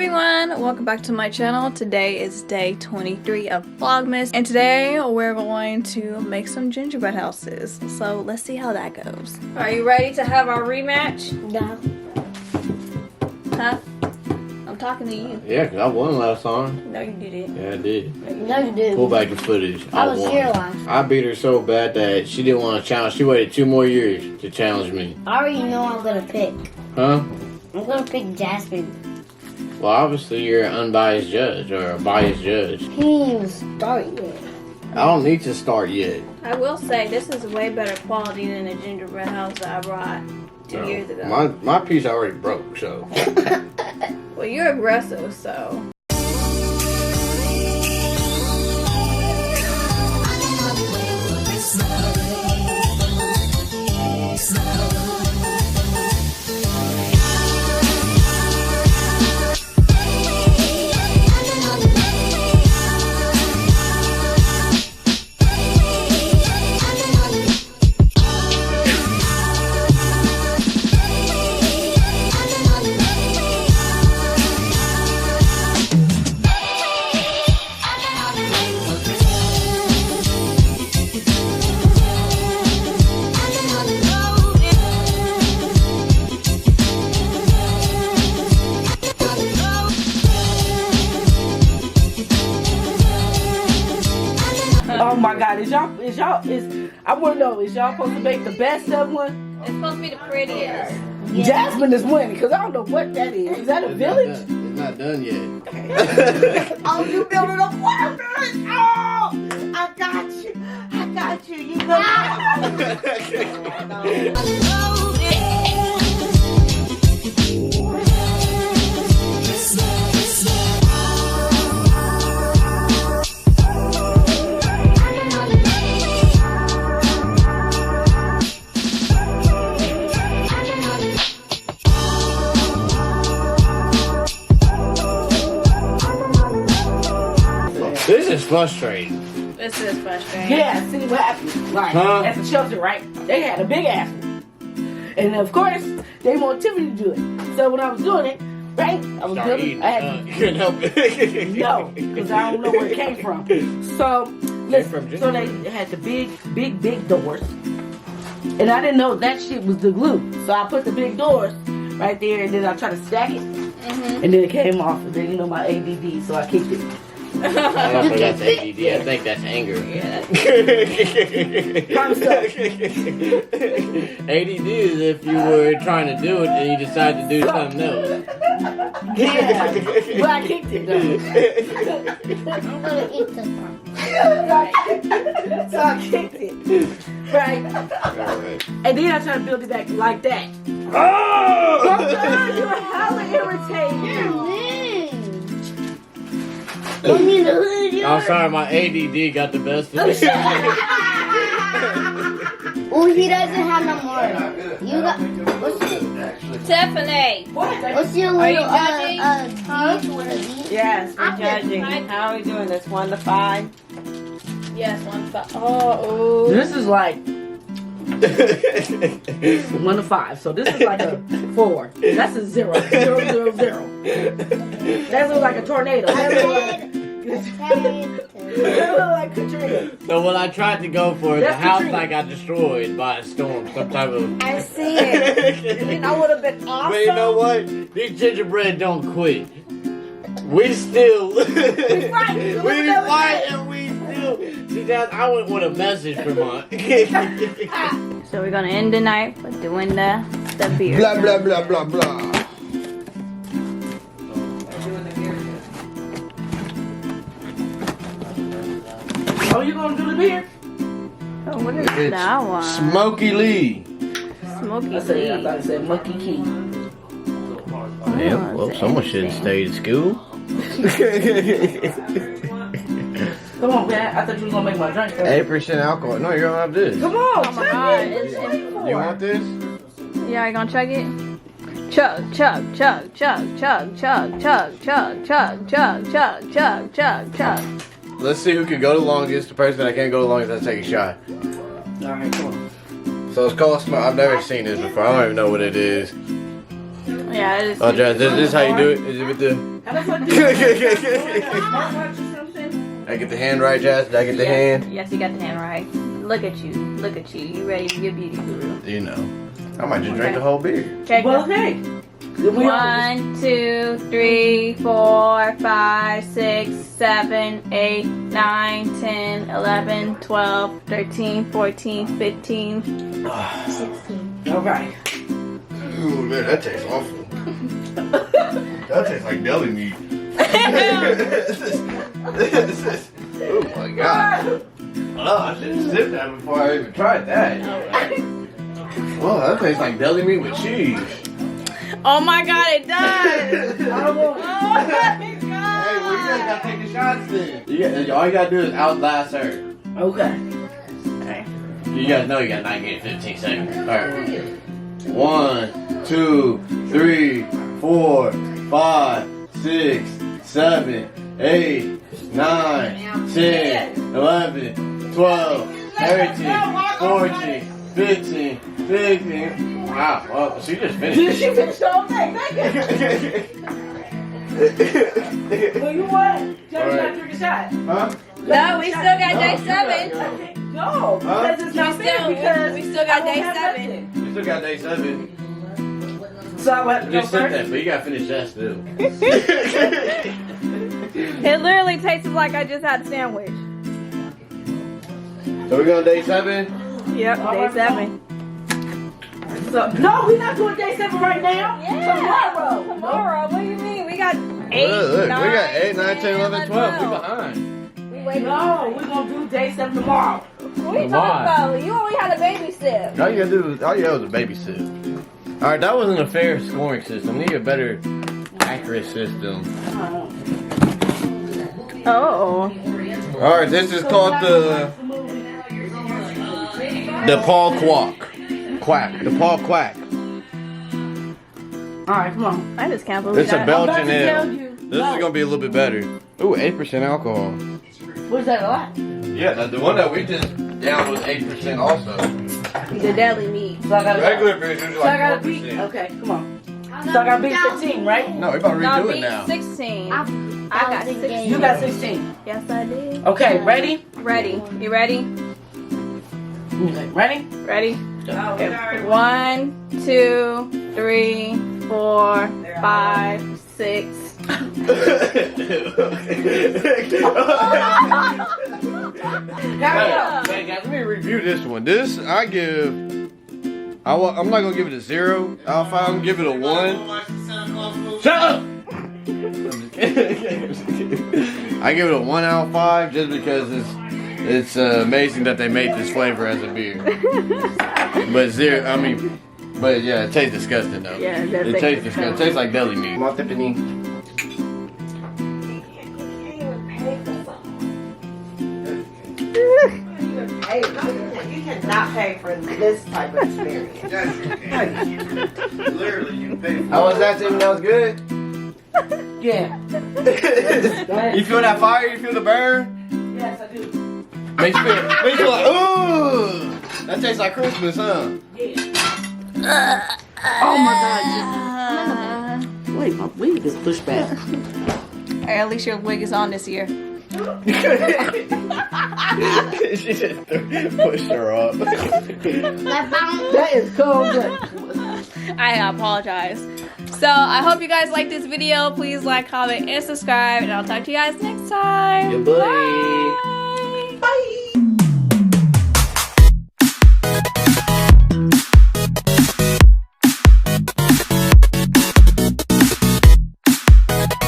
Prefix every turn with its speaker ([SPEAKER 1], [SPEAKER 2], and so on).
[SPEAKER 1] everyone, welcome back to my channel. Today is day 23 of Vlogmas, and today we're going to make some gingerbread houses. So let's see how that goes. Are you ready to have our rematch?
[SPEAKER 2] No.
[SPEAKER 1] Huh? I'm talking to you.
[SPEAKER 3] Yeah, because I won last time.
[SPEAKER 1] No, you didn't.
[SPEAKER 3] Yeah, I did.
[SPEAKER 2] No, you didn't.
[SPEAKER 3] Pull back the footage.
[SPEAKER 2] I was
[SPEAKER 3] won.
[SPEAKER 2] here last.
[SPEAKER 3] I beat her so bad that she didn't want to challenge. She waited 2 more years to challenge me.
[SPEAKER 2] I already know I'm gonna pick.
[SPEAKER 3] Huh?
[SPEAKER 2] I'm gonna pick Jazmine.
[SPEAKER 3] Well, obviously you're an unbiased judge or a biased judge.
[SPEAKER 2] He didn't even start yet.
[SPEAKER 3] I don't need to start yet.
[SPEAKER 1] I will say this is way better quality than the gingerbread house that I brought 2 years ago.
[SPEAKER 3] My piece already broke, so.
[SPEAKER 1] Well, you're aggressive, so.
[SPEAKER 4] Oh my God, I want to know, is y'all supposed to make the best of one?
[SPEAKER 1] It's supposed to be the prettiest.
[SPEAKER 4] Jazmine is winning, because I don't know what that is. Is that a village?
[SPEAKER 3] It's not done yet.
[SPEAKER 4] Oh, you building a water village? Oh, I got you. I got you. You know.
[SPEAKER 3] This is frustrating.
[SPEAKER 1] This is frustrating.
[SPEAKER 4] Yeah, see what happened. Right. At the shelter, right? They had a big ass one. And of course, they want Tiffany to do it. So when I was doing it, right? I was
[SPEAKER 3] Start
[SPEAKER 4] building.
[SPEAKER 3] eating.
[SPEAKER 4] I had
[SPEAKER 3] You couldn't help it.
[SPEAKER 4] no, because I don't know where it came from. So, listen, so they had the big doors. And I didn't know that shit was the glue. So I put the big doors right there, and then I tried to stack it. And then it came off. And then, you know, my ADD, so I kicked it.
[SPEAKER 3] I don't think that's ADD. I think that's anger.
[SPEAKER 1] Yeah.
[SPEAKER 3] ADD is if you were trying to do it and you decide to do something else.
[SPEAKER 4] Yeah, but I kicked it though.
[SPEAKER 2] I'm gonna eat this one.
[SPEAKER 4] So I kicked it. Right. And then I tried to build it back like that.
[SPEAKER 3] Oh!
[SPEAKER 4] You're hella irritating.
[SPEAKER 3] I'm sorry, my ADD got the best of me.
[SPEAKER 2] Oh, he doesn't have no more. You got.
[SPEAKER 1] Tiffany.
[SPEAKER 2] What's your
[SPEAKER 1] Are you
[SPEAKER 2] little
[SPEAKER 1] judging?
[SPEAKER 5] Yes, I'm judging. How are we doing this? 1 to 5?
[SPEAKER 1] Yes, 1 to 5. Oh.
[SPEAKER 4] This is like 1 to 5. So this is like a 4. That's a 0. 0, 0, 0. That looks like a tornado. That looks like Katrina.
[SPEAKER 3] So what I tried to go for, the
[SPEAKER 4] That's
[SPEAKER 3] house
[SPEAKER 4] Katrina.
[SPEAKER 3] I got destroyed by a storm, some type of.
[SPEAKER 5] I see it. You know what would have been awesome?
[SPEAKER 3] But you know what? These gingerbread don't quit. We still. We fight and we still. See, that I went with a message for mine.
[SPEAKER 1] So we're gonna end the night with doing the beer.
[SPEAKER 3] Blah blah blah blah blah.
[SPEAKER 4] Oh, you gonna do the beer?
[SPEAKER 1] Oh, what is
[SPEAKER 3] It's
[SPEAKER 1] that one?
[SPEAKER 3] Smoky Lee.
[SPEAKER 1] Smoky
[SPEAKER 4] I thought it said Monkey Key.
[SPEAKER 3] Yeah, well, someone should stay in school.
[SPEAKER 4] Come on, man. I thought you was gonna make my drink.
[SPEAKER 3] 8% alcohol. No, you're gonna have this.
[SPEAKER 4] Come on,
[SPEAKER 1] Oh my God.
[SPEAKER 3] You want this?
[SPEAKER 1] Yeah, you gonna chug it? Chug, chug, chug, chug, chug, chug, chug, chug, chug, chug, chug, chug, chug, chug.
[SPEAKER 3] Let's see who can go the longest. The person that can't go the longest has to take a shot.
[SPEAKER 4] Alright, come on.
[SPEAKER 3] So it's called I've never seen this before. I don't even know what it is.
[SPEAKER 1] Yeah, it is.
[SPEAKER 3] Oh, Jazz, this is how you do it? Is it with the...
[SPEAKER 4] How the fuck do
[SPEAKER 3] Did I get the hand right, Jazz? Did I get the hand?
[SPEAKER 1] Yes, you got the hand right. Look at you. Look at you. You ready to get beauty guru.
[SPEAKER 3] You know. I might just drink the whole beer.
[SPEAKER 1] Okay.
[SPEAKER 4] Well, hey.
[SPEAKER 1] 1, 2, 3, 4, 5, 6, 7, 8, 9, 10, 11, 12, 13, 14, 15, 16.
[SPEAKER 4] All right.
[SPEAKER 3] Ooh, man, that tastes awful. That tastes like deli meat. Oh my god. Oh, I should have sipped that before I even tried that. Oh, that tastes like deli meat with cheese.
[SPEAKER 1] Oh my god, it does!
[SPEAKER 4] I will.
[SPEAKER 1] Oh my god!
[SPEAKER 3] Hey, well, you guys gotta take the shots then. All you gotta do is outlast her.
[SPEAKER 4] Okay.
[SPEAKER 3] You guys know you got 9 minutes, 15 seconds. Alright. 1, 2, 3, 4, 5, 6, 7, 8, 9, 10, 11, 12, 13, 14, 15, 16. Wow, well, she just finished.
[SPEAKER 4] Did she finish the whole thing? Thank you. Well, you what? Johnny got to drink a shot.
[SPEAKER 3] Huh?
[SPEAKER 1] No, we still got day 7.
[SPEAKER 4] No, because it's not fair because
[SPEAKER 1] we still got
[SPEAKER 4] I
[SPEAKER 1] day
[SPEAKER 4] don't have
[SPEAKER 1] 7.
[SPEAKER 4] nothing.
[SPEAKER 3] You still got day 7.
[SPEAKER 4] So I have to go
[SPEAKER 3] Just sip
[SPEAKER 4] first?
[SPEAKER 3] that, but you gotta finish that still.
[SPEAKER 1] It literally tastes like I just had a sandwich.
[SPEAKER 3] So we're going day 7?
[SPEAKER 1] Yep, day 7.
[SPEAKER 4] So, no, we're not doing day 7 right now. Tomorrow.
[SPEAKER 1] Tomorrow? What do you mean? We got 8,
[SPEAKER 3] Look,
[SPEAKER 1] 9,
[SPEAKER 3] we got 8, 9, 10, 11, 12. We
[SPEAKER 1] 12.
[SPEAKER 3] behind.
[SPEAKER 4] No, we're going to do day 7 tomorrow.
[SPEAKER 1] What are you talking about? You only had a baby sip.
[SPEAKER 3] All you gotta do was a babysit. Alright, that wasn't a fair scoring system. We need a better accurate system.
[SPEAKER 1] Oh.
[SPEAKER 3] Alright, this is called the Paul Quack. The Paul Quack.
[SPEAKER 4] Alright, come on.
[SPEAKER 1] I just can't believe
[SPEAKER 3] It's a
[SPEAKER 1] that.
[SPEAKER 3] Belgian ale.
[SPEAKER 4] tell you.
[SPEAKER 3] This is gonna be a little bit better. Ooh, 8% alcohol.
[SPEAKER 4] Was that a lot?
[SPEAKER 3] Yeah, the one that we just down was 8% also.
[SPEAKER 1] The deli meat.
[SPEAKER 4] So I got to
[SPEAKER 3] Regular beer is usually
[SPEAKER 4] So I
[SPEAKER 3] like
[SPEAKER 4] got to beat.
[SPEAKER 3] 4%.
[SPEAKER 4] Okay, come on. So I got to beat 15, right?
[SPEAKER 3] No, we're about to
[SPEAKER 1] No,
[SPEAKER 3] redo it
[SPEAKER 1] beat
[SPEAKER 3] now.
[SPEAKER 1] 16. I got 16.
[SPEAKER 4] You got 16.
[SPEAKER 1] Yes, I did.
[SPEAKER 4] Okay, ready?
[SPEAKER 1] Ready. You ready?
[SPEAKER 4] Okay, ready?
[SPEAKER 1] Ready? Okay. 1, 2, 3, 4, 5, 6.
[SPEAKER 3] Hey, guys, let me review this one. This I give. I'm not gonna give it a 0 out of 5. I'm gonna give it a 1. Shut up! I give it a 1 out of 5 just because it's amazing that they made this flavor as a beer. But 0, I mean, but yeah, it tastes disgusting though.
[SPEAKER 1] Yeah, it does
[SPEAKER 3] It
[SPEAKER 1] taste
[SPEAKER 3] tastes disgusting. It tastes like deli meat.
[SPEAKER 5] You cannot pay for this type of experience.
[SPEAKER 3] Literally, you pay. How was that, Tim? That was good.
[SPEAKER 4] Yeah.
[SPEAKER 3] You feel that fire? You feel the burn?
[SPEAKER 4] Yes, I do.
[SPEAKER 3] Makes you feel like, ooh! That tastes like Christmas, huh?
[SPEAKER 4] Oh my God. Wait, my wig is pushed back.
[SPEAKER 1] Hey, at least your wig is on this year.
[SPEAKER 3] She just pushed her up.
[SPEAKER 4] That is cold.
[SPEAKER 1] I apologize. So, I hope you guys like this video. Please like, comment, and subscribe. And I'll talk to you guys next time.
[SPEAKER 3] Goodbye.
[SPEAKER 1] Bye.
[SPEAKER 4] Bye.